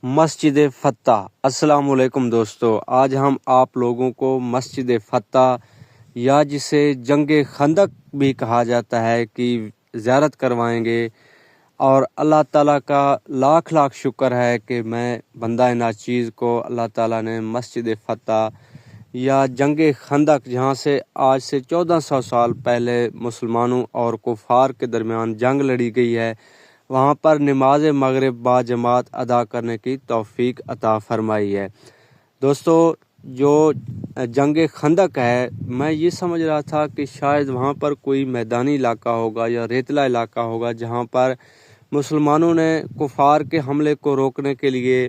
مسجد فتح۔ السلام علیکم دوستو، آج ہم آپ لوگوں کو مسجد فتح یا جسے جنگ خندق بھی کہا جاتا ہے کی زیارت کروائیں گے، اور اللہ تعالیٰ کا لاکھ لاکھ شکر ہے کہ میں بندہ ناچیز کو اللہ تعالیٰ نے مسجد فتح یا جنگ خندق، جہاں سے آج سے 1400 سال پہلے مسلمانوں اور کفار کے درمیان جنگ لڑی گئی ہے، وہاں پر نماز مغرب با جماعت ادا کرنے کی توفیق عطا فرمائی ہے۔ دوستو، جو جنگ خندق ہے، میں یہ سمجھ رہا تھا کہ شاید وہاں پر کوئی میدانی علاقہ ہوگا یا ریتلا علاقہ ہوگا جہاں پر مسلمانوں نے کفار کے حملے کو روکنے کے لیے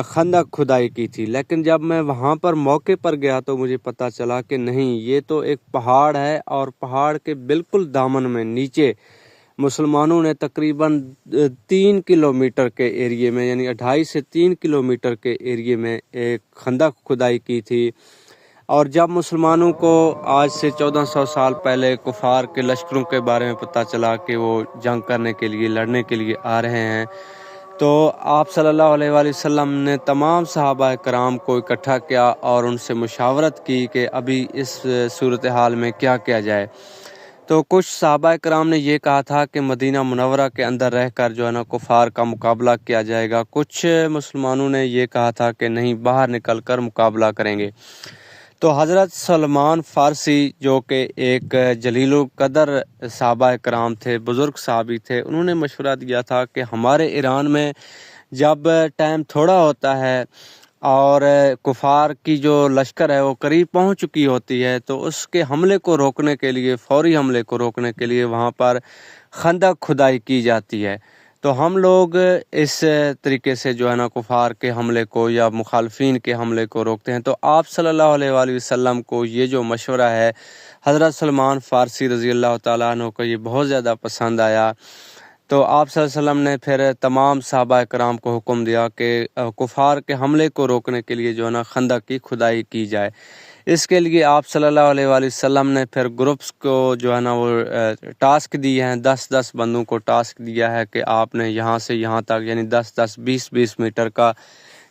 خندق کھدائی کی تھی، لیکن جب میں وہاں پر موقع پر گیا تو مجھے پتہ چلا کہ نہیں، یہ تو ایک پہاڑ ہے، اور پہاڑ کے بالکل دامن میں نیچے مسلمانوں نے تقریباً 3 کلومیٹر کے ایریے میں، یعنی 2.5 سے 3 کلومیٹر کے ایریے میں ایک خندق کھدائی کی تھی۔ اور جب مسلمانوں کو آج سے 1400 سال پہلے کفار کے لشکروں کے بارے میں پتہ چلا کہ وہ جنگ کرنے کے لیے، لڑنے کے لیے آ رہے ہیں، تو آپ صلی اللہ علیہ وآلہ وسلم نے تمام صحابہ کرام کو اکٹھا کیا اور ان سے مشاورت کی کہ ابھی اس صورتحال میں کیا کیا جائے۔ تو کچھ صحابہ کرام نے یہ کہا تھا کہ مدینہ منورہ کے اندر رہ کر جو ہے نا کفار کا مقابلہ کیا جائے گا، کچھ مسلمانوں نے یہ کہا تھا کہ نہیں، باہر نکل کر مقابلہ کریں گے۔ تو حضرت سلمان فارسی، جو کہ ایک جلیل القدر صحابہ کرام تھے، بزرگ صحابی تھے، انہوں نے مشورہ دیا تھا کہ ہمارے ایران میں جب ٹائم تھوڑا ہوتا ہے اور کفار کی جو لشکر ہے وہ قریب پہنچ چکی ہوتی ہے، تو اس کے حملے کو روکنے کے لیے، فوری حملے کو روکنے کے لیے وہاں پر خندق کھدائی کی جاتی ہے۔ تو ہم لوگ اس طریقے سے جو ہے نا کفار کے حملے کو یا مخالفین کے حملے کو روکتے ہیں۔ تو آپ صلی اللہ علیہ وآلہ وسلم کو یہ جو مشورہ ہے حضرت سلمان فارسی رضی اللہ تعالیٰ عنہ کو یہ بہت زیادہ پسند آیا۔ تو آپ صلی اللہ علیہ وسلم نے پھر تمام صحابہ کرام کو حکم دیا کہ کفار کے حملے کو روکنے کے لیے جو ہے نا خندق کی کھدائی کی جائے۔ اس کے لیے آپ صلی اللہ علیہ وآلہ وسلم نے پھر گروپس کو جو ہے نا وہ ٹاسک دی ہیں، 10 بندوں کو ٹاسک دیا ہے کہ آپ نے یہاں سے یہاں تک، یعنی 20 میٹر کا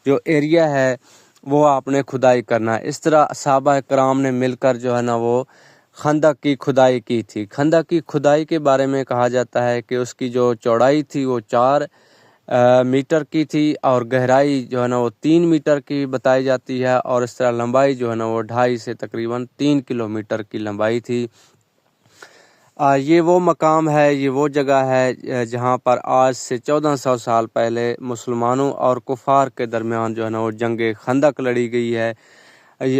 جو ایریا ہے وہ آپ نے کھدائی کرنا ہے۔ اس طرح صحابہ کرام نے مل کر جو ہے نا وہ خندق کی کھدائی کی تھی۔ خندق کی کھدائی کے بارے میں کہا جاتا ہے کہ اس کی جو چوڑائی تھی وہ 4 میٹر کی تھی، اور گہرائی جو ہے نا وہ 3 میٹر کی بتائی جاتی ہے، اور اس طرح لمبائی جو ہے نا وہ 2.5 سے تقریباً 3 کلومیٹر کی لمبائی تھی۔ یہ وہ مقام ہے، یہ وہ جگہ ہے جہاں پر آج سے 1400 سال پہلے مسلمانوں اور کفار کے درمیان جو ہے نا وہ جنگ خندق لڑی گئی ہے۔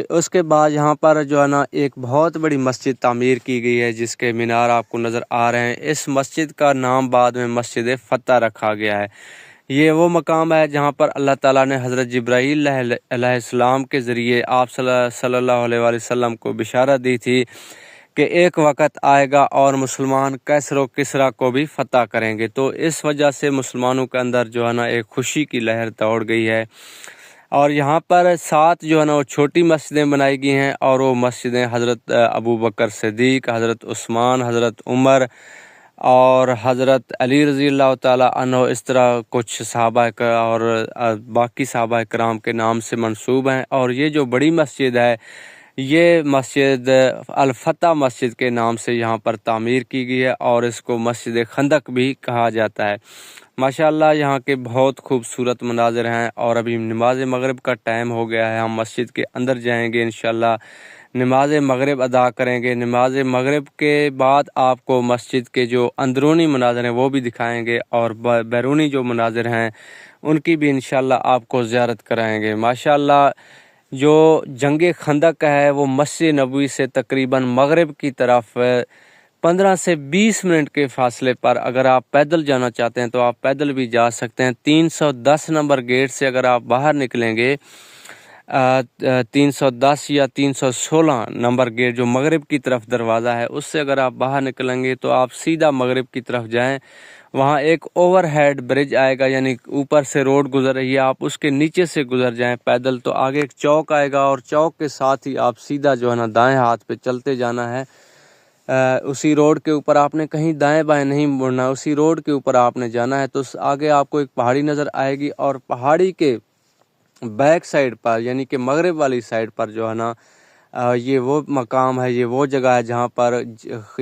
اس کے بعد یہاں پر جو ہے نا ایک بہت بڑی مسجد تعمیر کی گئی ہے، جس کے مینار آپ کو نظر آ رہے ہیں۔ اس مسجد کا نام بعد میں مسجد فتح رکھا گیا ہے۔ یہ وہ مقام ہے جہاں پر اللہ تعالیٰ نے حضرت جبرائیل علیہ السلام کے ذریعے آپ صلی اللہ علیہ وآلہ وسلم کو بشارت دی تھی کہ ایک وقت آئے گا اور مسلمان کیسر و کسریٰ کو بھی فتح کریں گے۔ تو اس وجہ سے مسلمانوں کے اندر جو ہے نا ایک خوشی کی لہر دوڑ گئی ہے، اور یہاں پر 7 جو ہے نا وہ چھوٹی مسجدیں بنائی گئی ہیں، اور وہ مسجدیں حضرت ابو بکر صدیق، حضرت عثمان، حضرت عمر اور حضرت علی رضی اللہ تعالیٰ عنہ، اس طرح کچھ صحابہ کا اور باقی صحابہ کرام کے نام سے منسوب ہیں۔ اور یہ جو بڑی مسجد ہے، یہ مسجد الفتح مسجد کے نام سے یہاں پر تعمیر کی گئی ہے، اور اس کو مسجد خندق بھی کہا جاتا ہے۔ ماشاءاللہ یہاں کے بہت خوبصورت مناظر ہیں، اور ابھی نماز مغرب کا ٹائم ہو گیا ہے، ہم مسجد کے اندر جائیں گے انشاءاللہ، نماز مغرب ادا کریں گے۔ نماز مغرب کے بعد آپ کو مسجد کے جو اندرونی مناظر ہیں وہ بھی دکھائیں گے، اور بیرونی جو مناظر ہیں ان کی بھی انشاءاللہ آپ کو زیارت کرائیں گے۔ ماشاءاللہ جو جنگ خندق ہے وہ مسجد نبوی سے تقریباً مغرب کی طرف 15 سے 20 منٹ کے فاصلے پر، اگر آپ پیدل جانا چاہتے ہیں تو آپ پیدل بھی جا سکتے ہیں۔ 310 نمبر گیٹ سے اگر آپ باہر نکلیں گے، 310 یا 316 نمبر گیٹ جو مغرب کی طرف دروازہ ہے، اس سے اگر آپ باہر نکلیں گے تو آپ سیدھا مغرب کی طرف جائیں، وہاں ایک اوور ہیڈ برج آئے گا، یعنی اوپر سے روڈ گزر رہی ہے، آپ اس کے نیچے سے گزر جائیں پیدل، تو آگے ایک چوک آئے گا، اور چوک کے ساتھ ہی آپ سیدھا جو ہے نا دائیں ہاتھ پہ چلتے جانا ہے، اسی روڈ کے اوپر آپ نے کہیں دائیں بائیں نہیں مڑنا، اسی روڈ کے اوپر آپ نے جانا ہے۔ تو آگے آپ کو ایک پہاڑی نظر آئے گی، اور پہاڑی کے بیک سائڈ پر یعنی کہ مغرب والی سائڈ پر جو ہے نا یہ وہ مقام ہے، یہ وہ جگہ ہے جہاں پر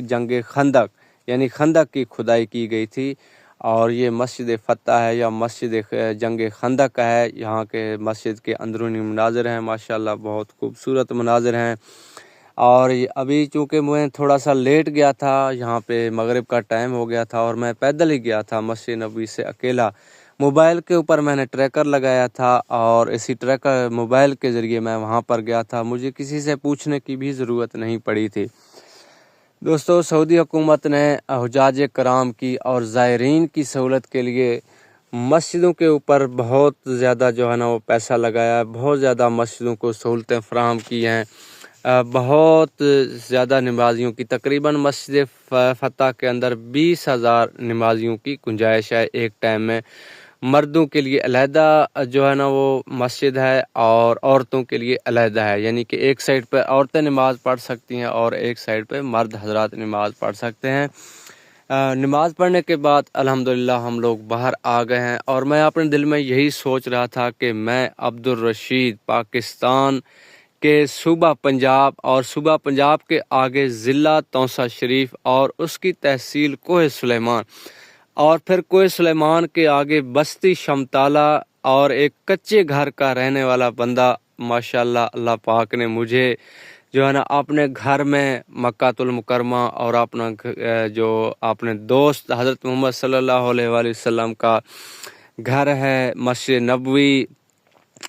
جنگ خندق یعنی خندق کی کھدائی کی گئی تھی، اور یہ مسجد فتح ہے یا مسجد جنگ خندق ہے۔ یہاں کے مسجد کے اندرونی مناظر ہیں، ماشاءاللہ بہت خوبصورت مناظر ہیں۔ اور ابھی چونکہ میں تھوڑا سا لیٹ گیا تھا، یہاں پہ مغرب کا ٹائم ہو گیا تھا، اور میں پیدل ہی گیا تھا مسجد نبوی سے اکیلا۔ موبائل کے اوپر میں نے ٹریکر لگایا تھا، اور اسی ٹریکر موبائل کے ذریعے میں وہاں پر گیا تھا، مجھے کسی سے پوچھنے کی بھی ضرورت نہیں پڑی تھی۔ دوستو، سعودی حکومت نے حجاج کرام کی اور زائرین کی سہولت کے لیے مسجدوں کے اوپر بہت زیادہ جو ہے نا وہ پیسہ لگایا ہے، بہت زیادہ مسجدوں کو سہولتیں فراہم کی ہیں۔ بہت زیادہ نمازیوں کی، تقریباً مسجد فتح کے اندر 20,000 نمازیوں کی گنجائش ہے ایک ٹائم میں۔ مردوں کے لیے علیحدہ جو ہے نا وہ مسجد ہے، اور عورتوں کے لیے علیحدہ ہے، یعنی کہ ایک سائڈ پہ عورتیں نماز پڑھ سکتی ہیں اور ایک سائڈ پہ مرد حضرات نماز پڑھ سکتے ہیں۔ نماز پڑھنے کے بعد الحمدللہ ہم لوگ باہر آ گئے ہیں، اور میں اپنے دل میں یہی سوچ رہا تھا کہ میں عبدالرشید پاکستان کے صوبہ پنجاب اور صوبہ پنجاب کے آگے ضلع تونسا شریف اور اس کی تحصیل کوہ سلیمان، اور پھر کوہ سلیمان کے آگے بستی شمتالہ اور ایک کچے گھر کا رہنے والا بندہ، ماشاءاللہ اللہ پاک نے مجھے جو ہے نا اپنے گھر میں مکہ المکرمہ اور اپنا جو اپنے دوست حضرت محمد صلی اللہ علیہ وآلہ وسلم کا گھر ہے مسجد نبوی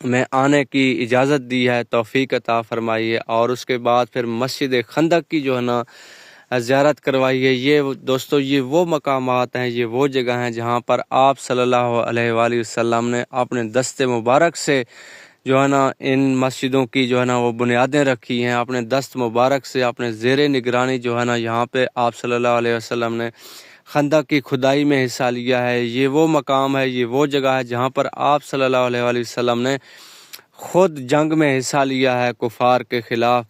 میں آنے کی اجازت دی ہے، توفیق عطا فرمائی ہے، اور اس کے بعد پھر مسجد خندق کی جو ہے نا زیارت کروائی ہے۔ یہ دوستو، یہ وہ مقامات ہیں، یہ وہ جگہ ہیں جہاں پر آپ صلی اللہ علیہ وآلہ وسلم نے اپنے دست مبارک سے جو ہے نا ان مسجدوں کی جو ہے نا وہ بنیادیں رکھی ہیں، اپنے دست مبارک سے اپنے زیر نگرانی جو ہے نا یہاں پہ آپ صلی اللہ علیہ وسلم نے خندق کی کھدائی میں حصہ لیا ہے۔ یہ وہ مقام ہے، یہ وہ جگہ ہے جہاں پر آپ صلی اللہ علیہ وآلہ وسلم نے خود جنگ میں حصہ لیا ہے کفار کے خلاف۔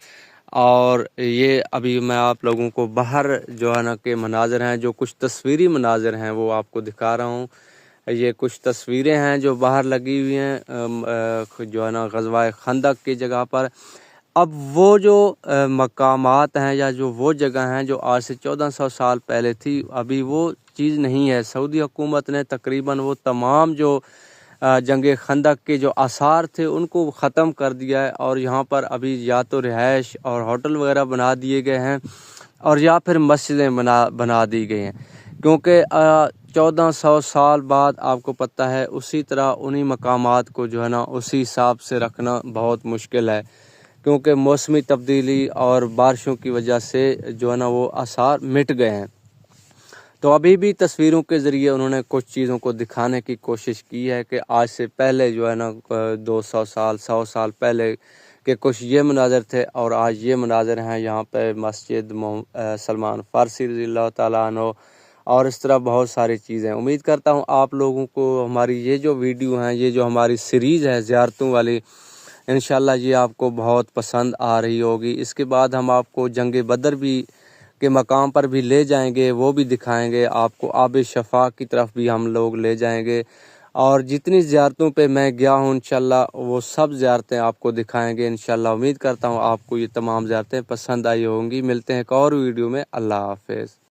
اور یہ ابھی میں آپ لوگوں کو باہر جو ہے نا کے مناظر ہیں، جو کچھ تصویری مناظر ہیں وہ آپ کو دکھا رہا ہوں۔ یہ کچھ تصویریں ہیں جو باہر لگی ہوئی ہیں جو ہے نا غزوہ خندق کی جگہ پر۔ اب وہ جو مقامات ہیں یا جو وہ جگہ ہیں جو آج سے 1400 سال پہلے تھی، ابھی وہ چیز نہیں ہے۔ سعودی حکومت نے تقریباً وہ تمام جو جنگ خندق کے جو آثار تھے ان کو ختم کر دیا ہے، اور یہاں پر ابھی یا تو رہائش اور ہوٹل وغیرہ بنا دیے گئے ہیں، اور یا پھر مسجدیں بنا دی گئی ہیں، کیونکہ 1400 سال بعد آپ کو پتہ ہے اسی طرح انہی مقامات کو جو ہے نا اسی حساب سے رکھنا بہت مشکل ہے، کیونکہ موسمی تبدیلی اور بارشوں کی وجہ سے جو ہے نا وہ آثار مٹ گئے ہیں۔ تو ابھی بھی تصویروں کے ذریعے انہوں نے کچھ چیزوں کو دکھانے کی کوشش کی ہے کہ آج سے پہلے جو ہے نا 200 سال 100 سال پہلے کہ کچھ یہ مناظر تھے، اور آج یہ مناظر ہیں یہاں پہ مسجد سلمان فارسی رضی اللہ تعالیٰ عنہ، اور اس طرح بہت ساری چیزیں۔ امید کرتا ہوں آپ لوگوں کو ہماری یہ جو ویڈیو ہیں، یہ جو ہماری سیریز ہے زیارتوں والی، انشاءاللہ یہ آپ کو بہت پسند آ رہی ہوگی۔ اس کے بعد ہم آپ کو جنگ بدر بھی کے مقام پر بھی لے جائیں گے، وہ بھی دکھائیں گے آپ کو، آب شفا کی طرف بھی ہم لوگ لے جائیں گے، اور جتنی زیارتوں پہ میں گیا ہوں انشاءاللہ وہ سب زیارتیں آپ کو دکھائیں گے انشاءاللہ۔ امید کرتا ہوں آپ کو یہ تمام زیارتیں پسند آئی ہوں گی۔ ملتے ہیں ایک اور ویڈیو میں، اللہ حافظ۔